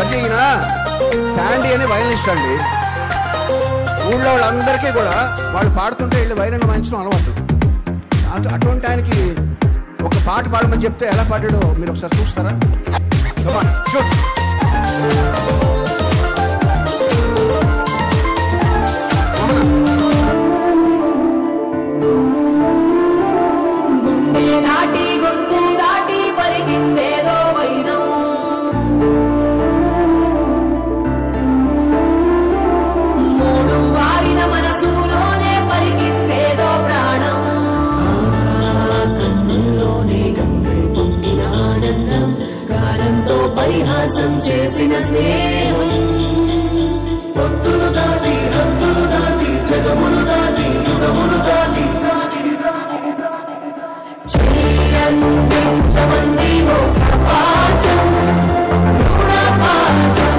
ఈయన శాండీ అనే వయలినిస్ట్ అండి. ఊళ్ళో వాళ్ళందరికీ కూడా వాళ్ళు పాడుతుంటే వీళ్ళు వైలెన్ వాయించడం అలవాటు. అటువంటి ఆయనకి ఒక పాట పాడమని చెప్తే ఎలా పాడాడో మీరు ఒకసారి చూస్తారా? పరిహాసం చేసిన స్నేహం పొత్తులు దాటి హద్దులు దాటి జగములు దాటి యుగములు దాటి చెయ్యందించమంది ఒక పాశం రుణపాశం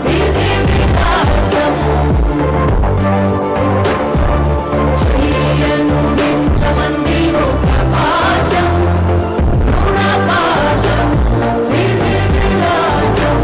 విధి విలాసం చెయ్యందించమంది ఒక పాశం రుణపాశం విధి విలాసం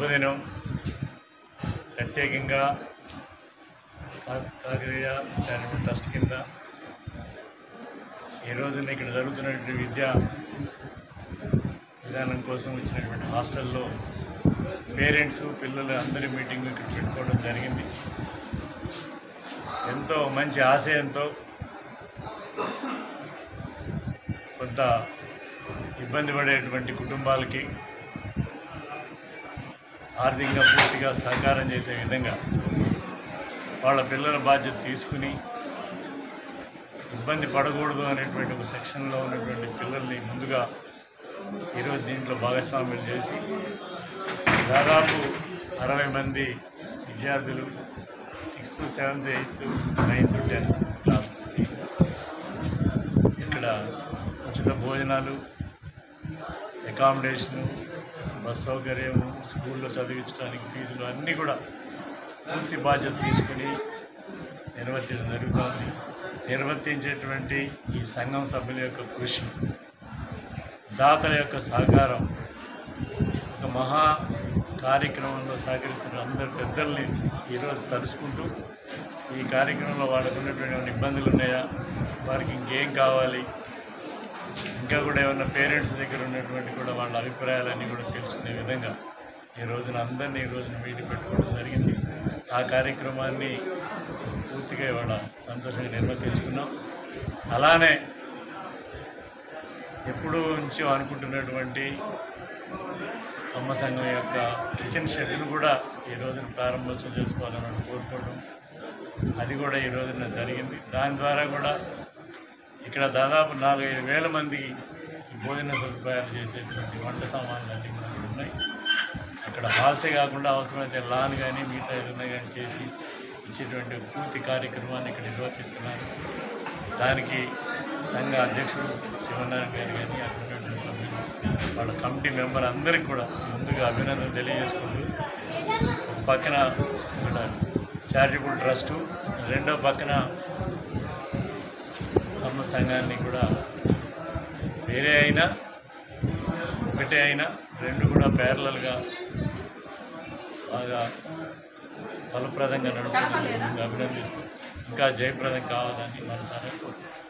శుభదినం. ప్రత్యేకంగా కాకతీయ చారిటబుల్ ట్రస్ట్ కింద ఈ రోజున ఇక్కడ జరుగుతున్నటువంటి విద్యా విధానం కోసం వచ్చినటువంటి హాస్టల్లో పేరెంట్స్ పిల్లలు అందరి మీటింగ్ ఇక్కడ పెట్టుకోవడం జరిగింది. ఎంతో మంచి ఆశయంతో కొంత ఇబ్బంది పడేటువంటి కుటుంబాలకి ఆర్థికంగా పూర్తిగా సహకారం చేసే విధంగా వాళ్ళ పిల్లల బాధ్యత తీసుకుని ఇబ్బంది పడకూడదు అనేటువంటి ఒక సెక్షన్లో ఉన్నటువంటి పిల్లల్ని ముందుగా ఈరోజు దీంట్లో భాగస్వామ్యం చేసి దాదాపు 60 మంది విద్యార్థులు 6th, 7th, 8th, 9th, 10th క్లాసెస్కి ఇక్కడ ఉచిత భోజనాలు, అకామిడేషను, బస్ సౌకర్యము, స్కూల్లో చదివించడానికి ఫీజులు అన్నీ కూడా పూర్తి బాధ్యత తీసుకుని నిర్వర్తించడం జరుగుతుంది. నిర్వర్తించేటువంటి ఈ సంఘం సభ్యుల యొక్క కృషి, దాతల యొక్క సహకారం, ఒక మహా కార్యక్రమంలో సహకరిస్తున్న అందరు పెద్దల్ని ఈరోజు తలుసుకుంటూ ఈ కార్యక్రమంలో వాళ్ళకు ఉన్నటువంటి ఇబ్బందులు ఉన్నాయా, వారికి ఇంకేం కావాలి, ఇంకా కూడా ఏమన్నా పేరెంట్స్ దగ్గర ఉన్నటువంటి కూడా వాళ్ళ అభిప్రాయాలన్నీ కూడా తెలుసుకునే విధంగా ఈ రోజున అందరినీ ఈ రోజున మీటింగ్ పెట్టుకోవడం జరిగింది. ఆ కార్యక్రమాన్ని పూర్తిగా ఇవాళ సంతోషంగా నిర్వర్తించుకున్నాం. అలానే ఎప్పుడూ నుంచో అనుకుంటున్నటువంటి అమ్మ సంఘం యొక్క కిచెన్ షెడ్ను కూడా ఈ రోజున ప్రారంభోత్సవం చేసుకోవాలని కోరుకోవడం, అది కూడా ఈ రోజున జరిగింది. దాని ద్వారా కూడా ఇక్కడ దాదాపు 4-5 వేల మందికి భోజన సదుపాయాలు చేసేటువంటి వంట సామాన్లు అన్నీ కూడా ఉన్నాయి. అక్కడ హాల్సే కాకుండా అవసరమైతే లాన్ కానీ మిగతా ఏదైనా కానీ చేసి ఇచ్చేటువంటి పూర్తి కార్యక్రమాన్ని ఇక్కడ నిర్వర్తిస్తున్నారు. దానికి సంఘ అధ్యక్షుడు శివనారాయణ గారు కానీ అక్కడ సభ్యులు వాళ్ళ కమిటీ మెంబర్ అందరికీ కూడా ముందుగా అభినందనలు తెలియజేసుకుంటూ, ఒక పక్కన ఇక్కడ చారిటబుల్ ట్రస్టు, రెండో పక్కన అమ్మ సంఘాన్ని కూడా వేరే అయినా ఒకటే అయినా రెండు కూడా ప్యారలల్గా బాగా ఫలప్రదంగా నడుపుతున్నందుకు అభినందిస్తూ ఇంకా జయప్రదం కావాలని మనసారా కోరుకుంటున్నాను.